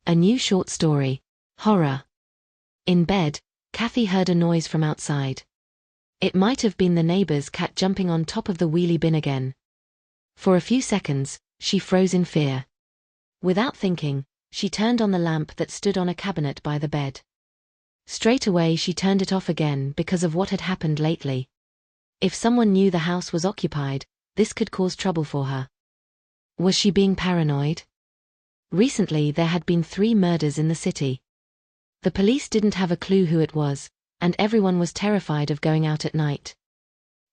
A new short story. Horror. In bed, Kathy heard a noise from outside. It might have been the neighbor's cat jumping on top of the wheelie bin again. For a few seconds, she froze in fear. Without thinking, she turned on the lamp that stood on a cabinet by the bed. Straight away she turned it off again because of what had happened lately. If someone knew the house was occupied, this could cause trouble for her. Was she being paranoid? Recently there had been 3 murders in the city. The police didn't have a clue who it was, and everyone was terrified of going out at night.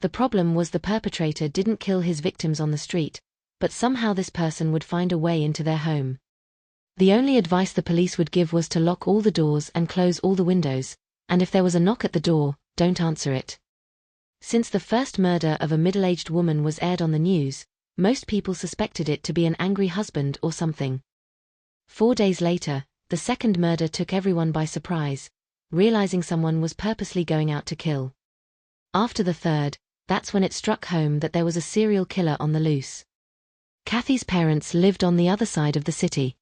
The problem was the perpetrator didn't kill his victims on the street, but somehow this person would find a way into their home. The only advice the police would give was to lock all the doors and close all the windows, and if there was a knock at the door, don't answer it. Since the first murder of a middle-aged woman was aired on the news, most people suspected it to be an angry husband or something. 4 days later, the second murder took everyone by surprise, realizing someone was purposely going out to kill. After the third, that's when it struck home that there was a serial killer on the loose. Kathy's parents lived on the other side of the city.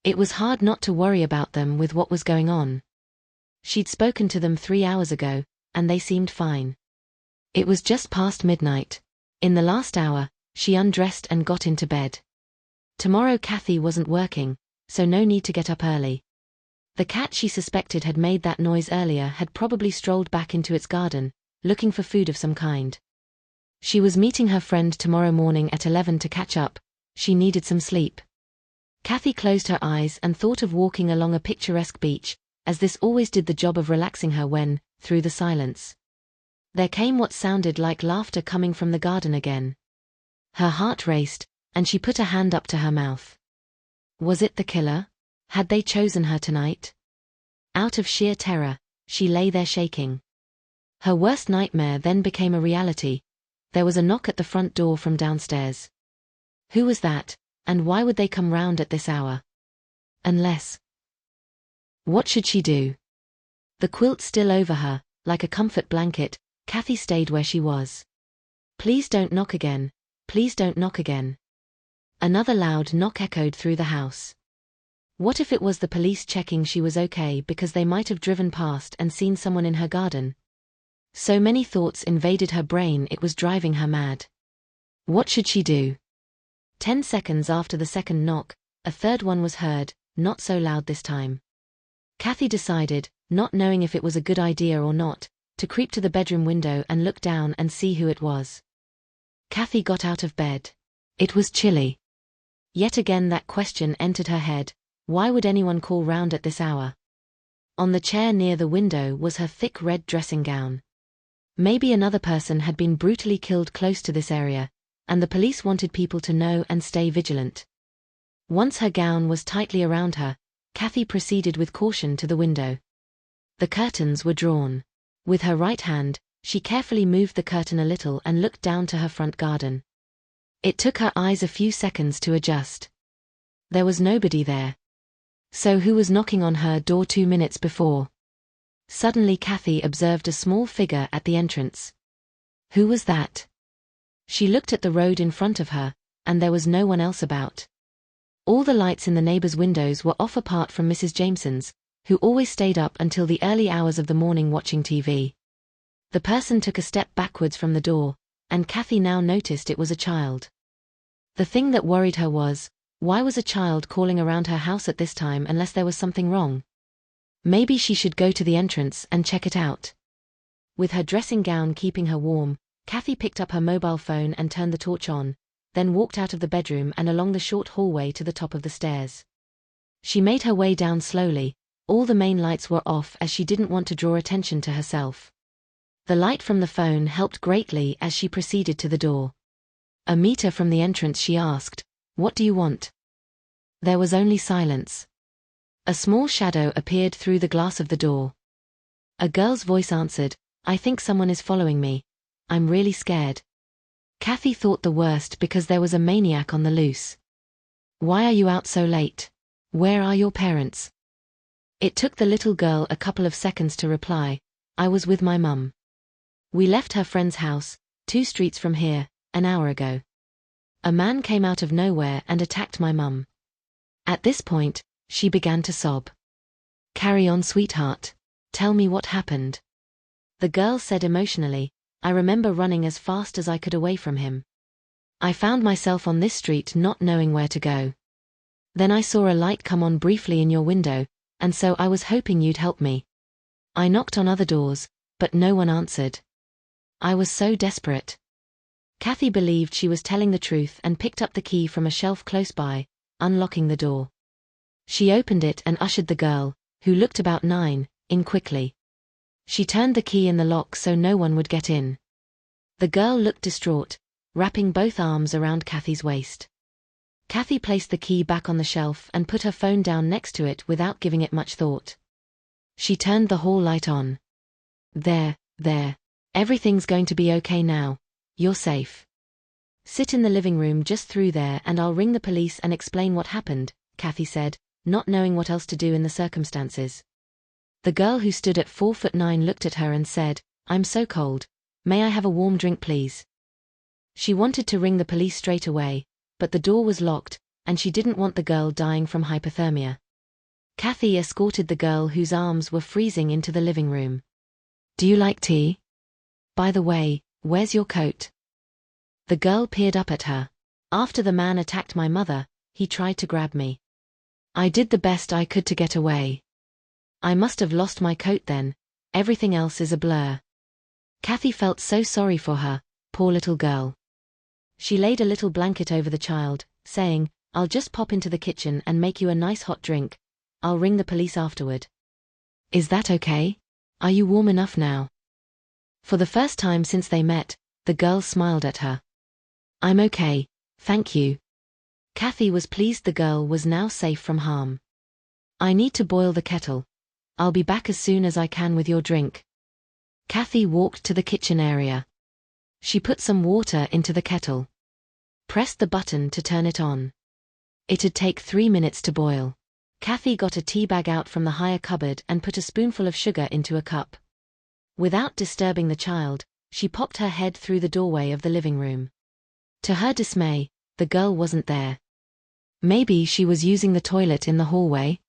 It was hard not to worry about them with what was going on. She'd spoken to them 3 hours ago, and they seemed fine. It was just past midnight. In the last hour, she undressed and got into bed. Tomorrow Kathy wasn't working, so no need to get up early. The cat she suspected had made that noise earlier had probably strolled back into its garden, looking for food of some kind. She was meeting her friend tomorrow morning at 11 to catch up. She needed some sleep. Kathy closed her eyes and thought of walking along a picturesque beach, as this always did the job of relaxing her when, through the silence, there came what sounded like laughter coming from the garden again. Her heart raced, and she put a hand up to her mouth. Was it the killer? Had they chosen her tonight? Out of sheer terror, she lay there shaking. Her worst nightmare then became a reality. There was a knock at the front door from downstairs. Who was that, and why would they come round at this hour? Unless... What should she do? The quilt still over her, like a comfort blanket, Kathy stayed where she was. Please don't knock again. Please don't knock again. Another loud knock echoed through the house. What if it was the police checking she was okay because they might have driven past and seen someone in her garden? So many thoughts invaded her brain it was driving her mad. What should she do? 10 seconds after the second knock, a third one was heard, not so loud this time. Kathy decided, not knowing if it was a good idea or not, to creep to the bedroom window and look down and see who it was. Kathy got out of bed. It was chilly. Yet again that question entered her head, why would anyone call round at this hour? On the chair near the window was her thick red dressing gown. Maybe another person had been brutally killed close to this area, and the police wanted people to know and stay vigilant. Once her gown was tightly around her, Kathy proceeded with caution to the window. The curtains were drawn. With her right hand, she carefully moved the curtain a little and looked down to her front garden. It took her eyes a few seconds to adjust. There was nobody there. So who was knocking on her door 2 minutes before? Suddenly Kathy observed a small figure at the entrance. Who was that? She looked at the road in front of her, and there was no one else about. All the lights in the neighbors' windows were off apart from Mrs. Jameson's, who always stayed up until the early hours of the morning watching TV. The person took a step backwards from the door, and Kathy now noticed it was a child. The thing that worried her was, why was a child calling around her house at this time unless there was something wrong? Maybe she should go to the entrance and check it out. With her dressing gown keeping her warm, Kathy picked up her mobile phone and turned the torch on, then walked out of the bedroom and along the short hallway to the top of the stairs. She made her way down slowly. All the main lights were off as she didn't want to draw attention to herself. The light from the phone helped greatly as she proceeded to the door. A meter from the entrance she asked, "What do you want?" There was only silence. A small shadow appeared through the glass of the door. A girl's voice answered, "I think someone is following me. I'm really scared." Kathy thought the worst because there was a maniac on the loose. "Why are you out so late? Where are your parents?" It took the little girl a couple of seconds to reply, "I was with my mum. We left her friend's house, 2 streets from here, an hour ago. A man came out of nowhere and attacked my mum." At this point, She began to sob. "Carry on, sweetheart. Tell me what happened." The girl said emotionally, "I remember running as fast as I could away from him. I found myself on this street not knowing where to go. Then I saw a light come on briefly in your window, and so I was hoping you'd help me. I knocked on other doors, but no one answered. I was so desperate." Kathy believed she was telling the truth and picked up the key from a shelf close by, unlocking the door. She opened it and ushered the girl, who looked about 9, in quickly. She turned the key in the lock so no one would get in. The girl looked distraught, wrapping both arms around Kathy's waist. Kathy placed the key back on the shelf and put her phone down next to it without giving it much thought. She turned the hall light on. There. Everything's going to be okay now. You're safe. Sit in the living room just through there and I'll ring the police and explain what happened," Kathy said, not knowing what else to do in the circumstances. The girl who stood at 4'9" looked at her and said, "I'm so cold. May I have a warm drink, please?" She wanted to ring the police straight away, but the door was locked, and she didn't want the girl dying from hypothermia. Kathy escorted the girl whose arms were freezing into the living room. "Do you like tea? By the way, where's your coat?" The girl peered up at her. "After the man attacked my mother, he tried to grab me. I did the best I could to get away. I must have lost my coat then. Everything else is a blur." Kathy felt so sorry for her, poor little girl. She laid a little blanket over the child, saying, "I'll just pop into the kitchen and make you a nice hot drink. I'll ring the police afterward. Is that okay? Are you warm enough now?" For the first time since they met, the girl smiled at her. "I'm okay, thank you." Kathy was pleased the girl was now safe from harm. "I need to boil the kettle. I'll be back as soon as I can with your drink." Kathy walked to the kitchen area. She put some water into the kettle. Pressed the button to turn it on. It'd take 3 minutes to boil. Kathy got a tea bag out from the higher cupboard and put a spoonful of sugar into a cup. Without disturbing the child, she popped her head through the doorway of the living room. To her dismay, the girl wasn't there. Maybe she was using the toilet in the hallway?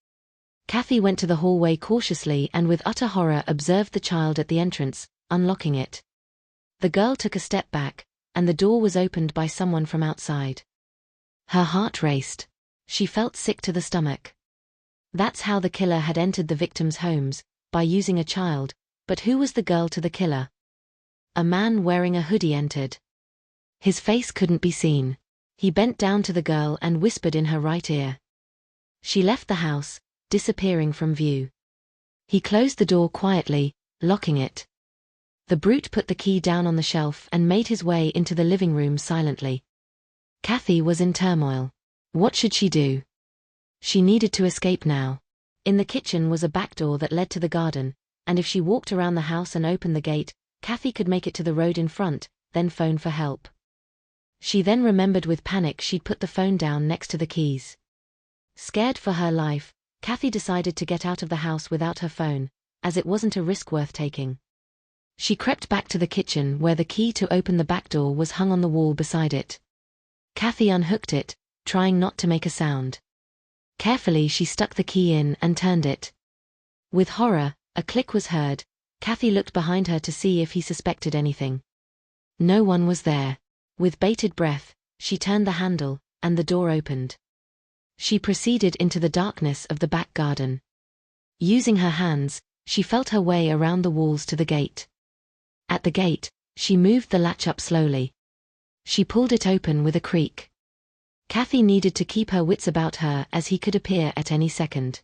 Kathy went to the hallway cautiously and with utter horror observed the child at the entrance, unlocking it. The girl took a step back, and the door was opened by someone from outside. Her heart raced. She felt sick to the stomach. That's how the killer had entered the victims' homes, by using a child, but who was the girl to the killer? A man wearing a hoodie entered. His face couldn't be seen. He bent down to the girl and whispered in her right ear. She left the house, disappearing from view. He closed the door quietly, locking it. The brute put the key down on the shelf and made his way into the living room silently. Kathy was in turmoil. What should she do? She needed to escape now. In the kitchen was a back door that led to the garden, and if she walked around the house and opened the gate, Kathy could make it to the road in front, then phone for help. She then remembered with panic she'd put the phone down next to the keys. Scared for her life, Kathy decided to get out of the house without her phone, as it wasn't a risk worth taking. She crept back to the kitchen where the key to open the back door was hung on the wall beside it. Kathy unhooked it, trying not to make a sound. Carefully she stuck the key in and turned it. With horror, a click was heard. Kathy looked behind her to see if he suspected anything. No one was there. With bated breath, she turned the handle, and the door opened. She proceeded into the darkness of the back garden. Using her hands, she felt her way around the walls to the gate. At the gate, she moved the latch up slowly. She pulled it open with a creak. Kathy needed to keep her wits about her as he could appear at any second.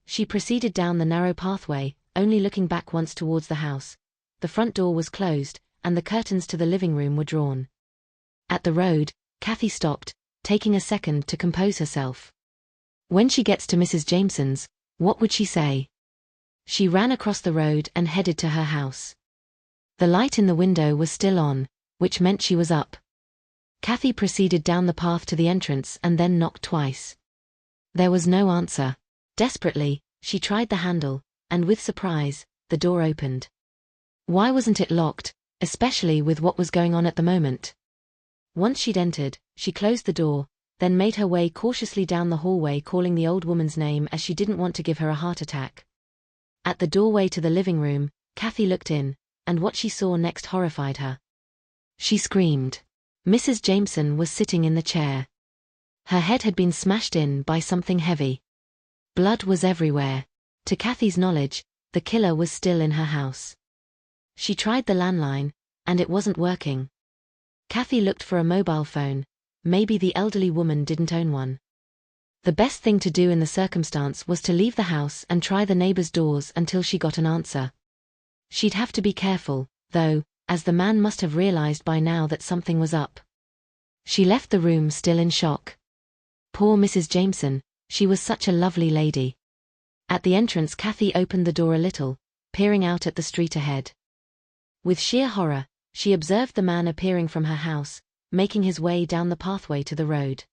She proceeded down the narrow pathway, only looking back once towards the house. The front door was closed, and the curtains to the living room were drawn. At the road, Kathy stopped, taking a second to compose herself. When she gets to Mrs. Jameson's, what would she say? She ran across the road and headed to her house. The light in the window was still on, which meant she was up. Kathy proceeded down the path to the entrance and then knocked twice. There was no answer. Desperately, she tried the handle, and with surprise, the door opened. Why wasn't it locked, especially with what was going on at the moment? Once she'd entered, she closed the door, then made her way cautiously down the hallway, calling the old woman's name as she didn't want to give her a heart attack. At the doorway to the living room, Kathy looked in, and what she saw next horrified her. She screamed. Mrs. Jameson was sitting in the chair. Her head had been smashed in by something heavy. Blood was everywhere. To Kathy's knowledge, the killer was still in her house. She tried the landline, and it wasn't working. Kathy looked for a mobile phone. Maybe the elderly woman didn't own one. The best thing to do in the circumstance was to leave the house and try the neighbors' doors until she got an answer. She'd have to be careful, though, as the man must have realized by now that something was up. She left the room still in shock. Poor Mrs. Jameson, she was such a lovely lady. At the entrance, Kathy opened the door a little, peering out at the street ahead. With sheer horror, she observed the man appearing from her house, making his way down the pathway to the road.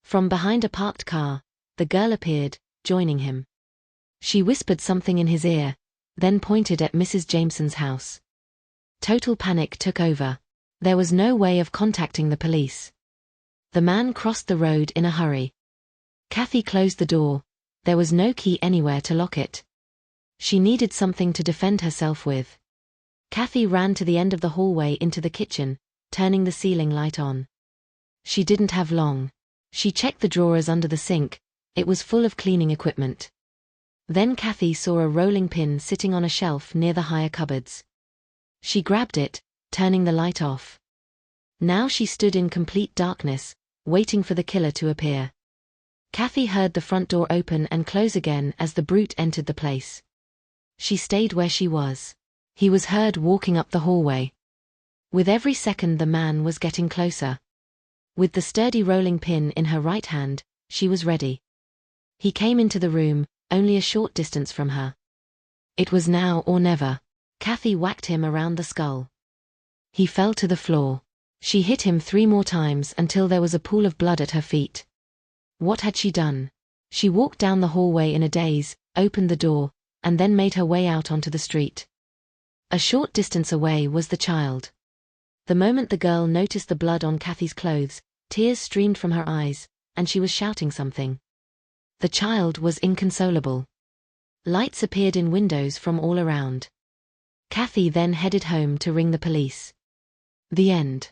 From behind a parked car, the girl appeared, joining him. She whispered something in his ear, then pointed at Mrs. Jameson's house. Total panic took over. There was no way of contacting the police. The man crossed the road in a hurry. Kathy closed the door. There was no key anywhere to lock it. She needed something to defend herself with. Kathy ran to the end of the hallway into the kitchen, turning the ceiling light on. She didn't have long. She checked the drawers under the sink. It was full of cleaning equipment. Then Kathy saw a rolling pin sitting on a shelf near the higher cupboards. She grabbed it, turning the light off. Now she stood in complete darkness, waiting for the killer to appear. Kathy heard the front door open and close again as the brute entered the place. She stayed where she was. He was heard walking up the hallway. With every second the man was getting closer. With the sturdy rolling pin in her right hand, she was ready. He came into the room, only a short distance from her. It was now or never. Kathy whacked him around the skull. He fell to the floor. She hit him 3 more times until there was a pool of blood at her feet. What had she done? She walked down the hallway in a daze, opened the door, and then made her way out onto the street. A short distance away was the child. The moment the girl noticed the blood on Kathy's clothes, tears streamed from her eyes, and she was shouting something. The child was inconsolable. Lights appeared in windows from all around. Kathy then headed home to ring the police. The end.